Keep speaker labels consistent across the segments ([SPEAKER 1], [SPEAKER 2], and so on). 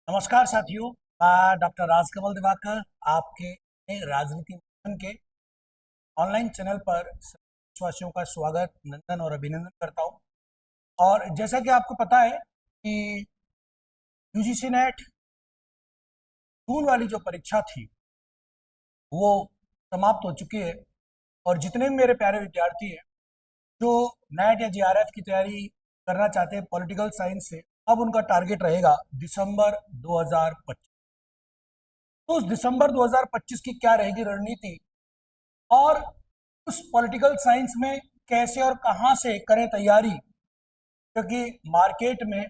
[SPEAKER 1] नमस्कार साथियों। मैं डॉक्टर राजकमल दिवाकर आपके राजनीति मंथन के ऑनलाइन चैनल पर विश्वासियों का स्वागत, नंदन और अभिनंदन करता हूं। और जैसा कि आपको पता है कि यूजीसी नेट जून वाली जो परीक्षा थी वो समाप्त हो चुकी है। और जितने भी मेरे प्यारे विद्यार्थी हैं जो नेट या जीआरएफ की तैयारी करना चाहते हैं पॉलिटिकल साइंस से, अब उनका टारगेट रहेगा दिसंबर 2025। तो उस दिसंबर 2025 की क्या रहेगी रणनीति, और उस पॉलिटिकल साइंस में कैसे और कहां से करें तैयारी, क्योंकि मार्केट में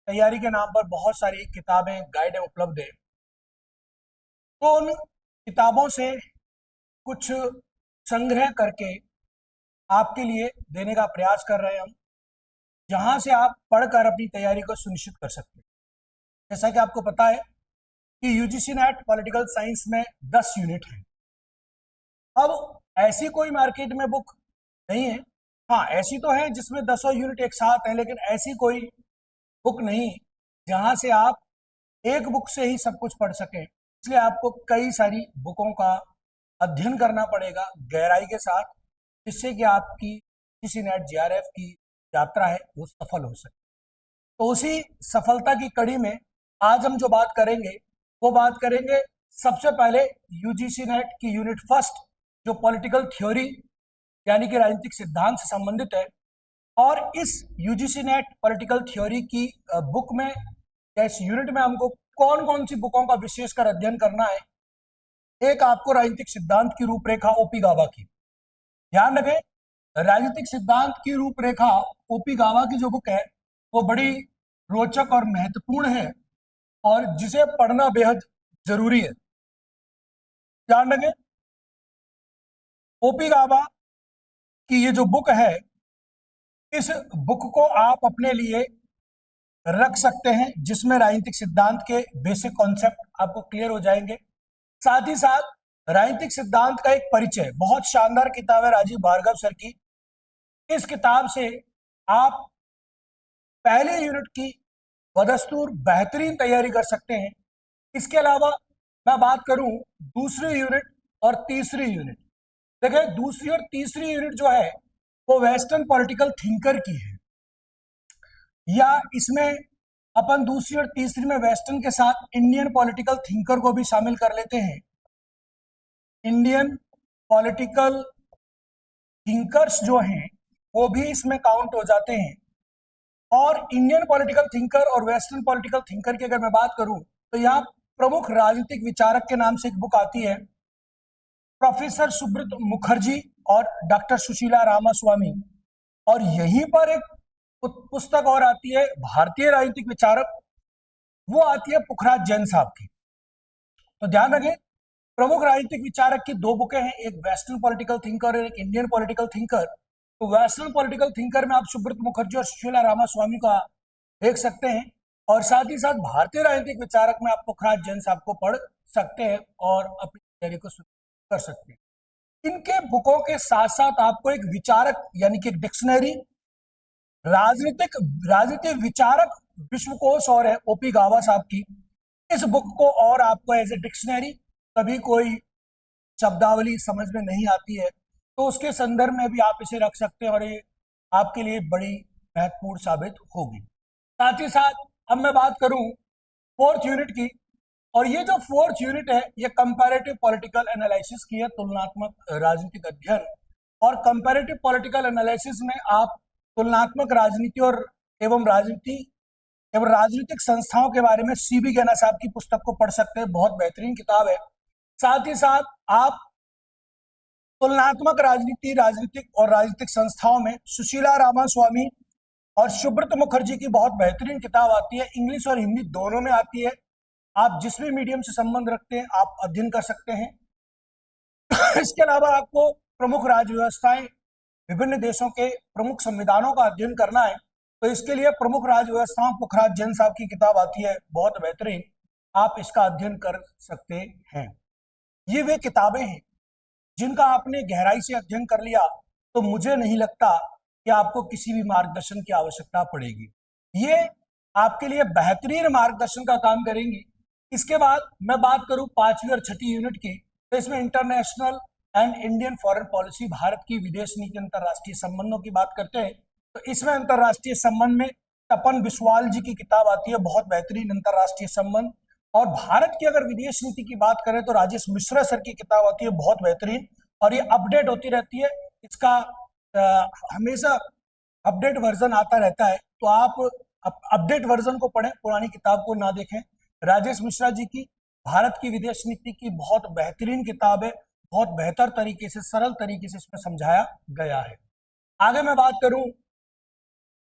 [SPEAKER 1] तैयारी के नाम पर बहुत सारी किताबें गाइडें उपलब्ध है। तो उन किताबों से कुछ संग्रह करके आपके लिए देने का प्रयास कर रहे हैं हम, जहां से आप पढ़कर अपनी तैयारी को सुनिश्चित कर सकते हैं। जैसा कि आपको पता है कि यूजीसी नेट पॉलिटिकल साइंस में 10 यूनिट है। अब ऐसी कोई मार्केट में बुक नहीं है। हाँ, ऐसी तो है जिसमें 10 यूनिट एक साथ हैं, लेकिन ऐसी कोई बुक नहीं जहां से आप एक बुक से ही सब कुछ पढ़ सकें। इसलिए आपको कई सारी बुकों का अध्ययन करना पड़ेगा गहराई के साथ, जिससे कि आपकी किसी नेट जीआरएफ की यात्रा है वो सफल हो सके। तो उसी सफलता की कड़ी में आज हम जो बात करेंगे वो बात करेंगे सबसे पहले यूजीसी नेट की यूनिट फर्स्ट, जो पॉलिटिकल थ्योरी यानी कि राजनीतिक सिद्धांत से संबंधित है। और इस यूजीसी नेट पॉलिटिकल थ्योरी की बुक में या इस यूनिट में हमको कौन कौन सी बुकों का विशेषकर अध्ययन करना है। एक आपको राजनीतिक सिद्धांत की रूपरेखा ओपी गावा की, ध्यान रखें, राजनीतिक सिद्धांत की रूपरेखा ओपी गावा की जो बुक है वो बड़ी रोचक और महत्वपूर्ण है और जिसे पढ़ना बेहद जरूरी है। ध्यान रखें, ओपी गावा की ये जो बुक है, इस बुक को आप अपने लिए रख सकते हैं, जिसमें राजनीतिक सिद्धांत के बेसिक कॉन्सेप्ट आपको क्लियर हो जाएंगे। साथ ही साथ राजनीतिक सिद्धांत का एक परिचय, बहुत शानदार किताब है राजीव भार्गव सर की। इस किताब से आप पहले यूनिट की बदस्तूर बेहतरीन तैयारी कर सकते हैं। इसके अलावा मैं बात करूं दूसरी यूनिट और तीसरी यूनिट। देखिए, दूसरी और तीसरी यूनिट जो है वो वेस्टर्न पॉलिटिकल थिंकर की है, या इसमें अपन दूसरी और तीसरी में वेस्टर्न के साथ इंडियन पॉलिटिकल थिंकर को भी शामिल कर लेते हैं। इंडियन पॉलिटिकल थिंकर्स जो हैं वो भी इसमें काउंट हो जाते हैं। और इंडियन पॉलिटिकल थिंकर और वेस्टर्न पॉलिटिकल थिंकर की अगर मैं बात करूं तो यहाँ प्रमुख राजनीतिक विचारक के नाम से एक बुक आती है, प्रोफेसर सुब्रत मुखर्जी और डॉक्टर सुशीला रामास्वामी। और यहीं पर एक पुस्तक और आती है भारतीय राजनीतिक विचारक, वो आती है पुखराज जैन साहब की। तो ध्यान रखें, प्रमुख राजनीतिक विचारक की दो बुकें हैं, एक वेस्टर्न पॉलिटिकल थिंकर और एक इंडियन पॉलिटिकल थिंकर। तो वेस्टर्न पॉलिटिकल थिंकर में आप सुब्रत मुखर्जी और सुशीला रामास्वामी का देख सकते हैं, और साथ ही साथ भारतीय राजनीतिक विचारक में आप पुखराज जैन साहब को पढ़ सकते हैं और अपनी तैयारी को कर सकते हैं। इनके बुकों के साथ साथ आपको एक विचारक यानी कि एक डिक्शनरी, राजनीतिक विचारक विश्वकोश और है ओपी गावा साहब की। इस बुक को और आपको एज ए डिक्शनरी, कभी कोई शब्दावली समझ में नहीं आती है तो उसके संदर्भ में भी आप इसे रख सकते हैं और ये आपके लिए बड़ी महत्वपूर्ण साबित होगी। साथ ही साथ अब मैं बात करूं फोर्थ यूनिट की, और ये जो फोर्थ यूनिट है ये कंपैरेटिव पॉलिटिकल एनालिसिस की है, तुलनात्मक राजनीतिक अध्ययन। और कंपैरेटिव पॉलिटिकल एनालिसिस में आप तुलनात्मक राजनीति और एवं राजनीतिक संस्थाओं के बारे में सीबी गैना साहब की पुस्तक को पढ़ सकते हैं, बहुत बेहतरीन किताब है। साथ ही साथ आप तुलनात्मक राजनीति, राजनीतिक और राजनीतिक संस्थाओं में सुशीला रामास्वामी और सुब्रत मुखर्जी की बहुत बेहतरीन किताब आती है, इंग्लिश और हिंदी दोनों में आती है। आप जिस भी मीडियम से संबंध रखते हैं आप अध्ययन कर सकते हैं। इसके अलावा आपको प्रमुख राज्य व्यवस्थाएं, विभिन्न देशों के प्रमुख संविधानों का अध्ययन करना है, तो इसके लिए प्रमुख राज्य व्यवस्थाओं पुखराज जैन साहब की किताब आती है, बहुत बेहतरीन, आप इसका अध्ययन कर सकते हैं। ये वे किताबें हैं जिनका आपने गहराई से अध्ययन कर लिया तो मुझे नहीं लगता कि आपको किसी भी मार्गदर्शन की आवश्यकता पड़ेगी। ये आपके लिए बेहतरीन मार्गदर्शन का काम करेंगी। इसके बाद मैं बात करूं 5वीं और 6ठी यूनिट की, तो इसमें international and Indian foreign policy, Bharat की विदेश नीति अंतर्राष्ट्रीय संबंधों की बात करते हैं। तो इसमें अंतर्राष्ट्रीय संबंध में तपन बिस्वाल जी की किताब आती है, बहुत बेहतरीन अंतर्राष्ट्रीय संबंध। और भारत की अगर विदेश नीति की बात करें तो राजेश मिश्रा सर की किताब आती है, बहुत बेहतरीन, और ये अपडेट होती रहती है। इसका हमेशा अपडेट वर्जन आता रहता है, तो आप अपडेट वर्जन को पढ़ें, पुरानी किताब को ना देखें। राजेश मिश्रा जी की भारत की विदेश नीति की बहुत बेहतरीन किताब है, बहुत बेहतर तरीके से, सरल तरीके से इसमें समझाया गया है। आगे मैं बात करूं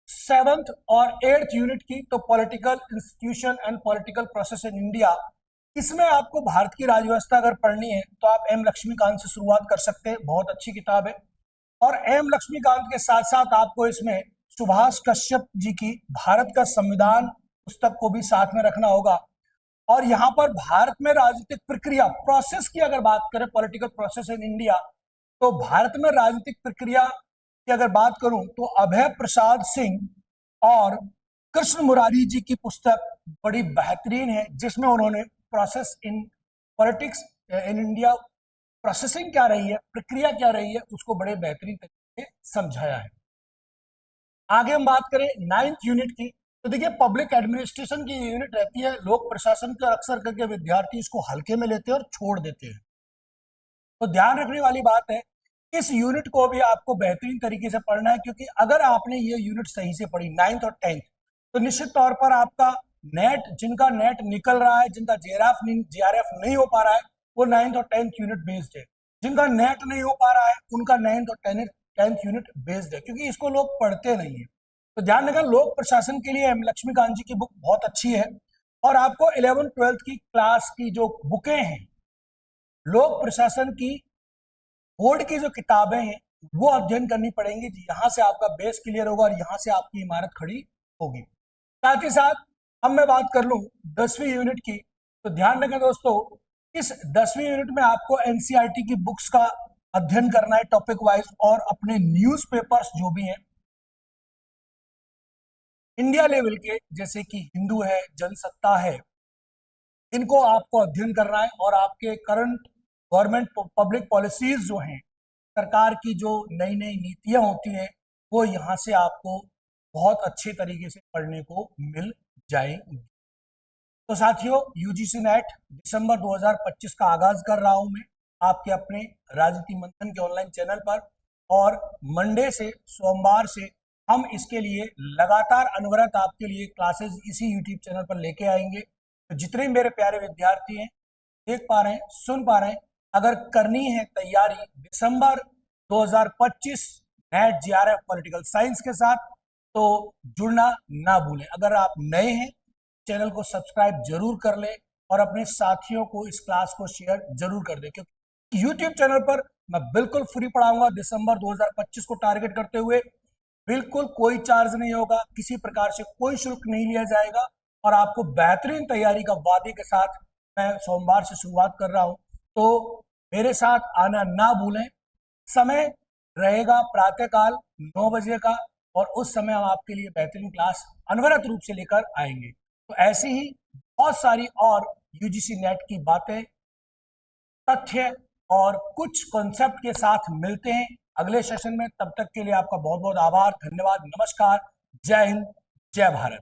[SPEAKER 1] 7th और 8th यूनिट की, तो political institution and political process in India. इसमें आपको भारत की राजव्यवस्था अगर पढ़नी है तो आप एम लक्ष्मीकांत से शुरुआत कर सकते हैं, बहुत अच्छी किताब है। और एम लक्ष्मीकांत के साथ साथ आपको इसमें सुभाष कश्यप जी की भारत का संविधान पुस्तक को भी साथ में रखना होगा। और यहाँ पर भारत में राजनीतिक प्रक्रिया, प्रोसेस की अगर बात करें, पॉलिटिकल प्रोसेस इन इंडिया, तो भारत में राजनीतिक प्रक्रिया की अगर बात करूं तो अभय प्रसाद सिंह और कृष्ण मुरारी जी की पुस्तक बड़ी बेहतरीन है, जिसमें उन्होंने process in politics in India, processing क्या रही है, प्रक्रिया क्या रही है, उसको बड़े बेहतरीन तरीके से समझाया है। आगे हम बात करें 9th यूनिट की, तो देखिए पब्लिक एडमिनिस्ट्रेशन की यूनिट रहती है, लोक प्रशासन का अक्सर करके विद्यार्थी इसको हल्के में लेते हैं और छोड़ देते हैं। तो ध्यान रखने वाली बात है, इस यूनिट को भी आपको बेहतरीन तरीके से पढ़ना है, क्योंकि अगर आपने ये यूनिट सही से पढ़ी 9th और 10th, तो निश्चित तौर पर आपका नेट, जिनका नेट निकल रहा है, जिनका जेआरएफ नहीं हो पा रहा है, वो 9th और 10th यूनिट बेस्ड है। जिनका नेट नहीं हो पा रहा है उनका 9th और 10th यूनिट बेस्ड है, क्योंकि इसको लोग पढ़ते नहीं है। तो ध्यान रखना, लोक प्रशासन के लिए एम लक्ष्मीकांत जी की बुक बहुत अच्छी है। और आपको 11th-12th की क्लास की जो बुकें हैं, लोक प्रशासन की बोर्ड की जो किताबें हैं, वो अध्ययन करनी पड़ेंगी। यहाँ से आपका बेस क्लियर होगा और यहाँ से आपकी इमारत खड़ी होगी। साथ ही साथ अब मैं बात कर लूं 10वीं यूनिट की, तो ध्यान रखें दोस्तों, इस 10वीं यूनिट में आपको एनसीईआरटी की बुक्स का अध्ययन करना है टॉपिक वाइज, और अपने न्यूज़पेपर्स जो भी हैं इंडिया लेवल के, जैसे कि हिंदू है, जनसत्ता है, इनको आपको अध्ययन करना है। और आपके करंट गवर्नमेंट पब्लिक पॉलिसीज जो हैं, सरकार की जो नई नई नीतियां होती हैं, वो यहाँ से आपको बहुत अच्छे तरीके से पढ़ने को मिल जाएंगी। तो साथियों, यूजीसी नेट दिसंबर 2025 का आगाज कर रहा हूं मैं आपके अपने राजनीति मंथन के ऑनलाइन चैनल पर, और मंडे से, सोमवार से हम इसके लिए लगातार अनवरत आपके लिए क्लासेस इसी यूट्यूब चैनल पर लेके आएंगे। तो जितने मेरे प्यारे विद्यार्थी हैं, देख पा रहे हैं, सुन पा रहे हैं, अगर करनी है तैयारी दिसंबर 2025 नेट जीआरएफ पॉलिटिकल साइंस के साथ, तो जुड़ना ना भूलें। अगर आप नए हैं, चैनल को सब्सक्राइब जरूर कर लें और अपने साथियों को इस क्लास को शेयर जरूर कर दें, क्योंकि यूट्यूब चैनल पर मैं बिल्कुल फ्री पढ़ाऊंगा दिसंबर 2025 को टारगेट करते हुए। बिल्कुल कोई चार्ज नहीं होगा, किसी प्रकार से कोई शुल्क नहीं लिया जाएगा, और आपको बेहतरीन तैयारी का वादे के साथ मैं सोमवार से शुरुआत कर रहा हूं। तो मेरे साथ आना ना भूलें। समय रहेगा प्रातःकाल 9 बजे का, और उस समय हम आपके लिए बेहतरीन क्लास अनवरत रूप से लेकर आएंगे। तो ऐसी ही बहुत सारी और यूजीसी नेट की बातें, तथ्य और कुछ कॉन्सेप्ट के साथ मिलते हैं अगले सेशन में। तब तक के लिए आपका बहुत बहुत आभार, धन्यवाद, नमस्कार, जय हिंद, जय भारत।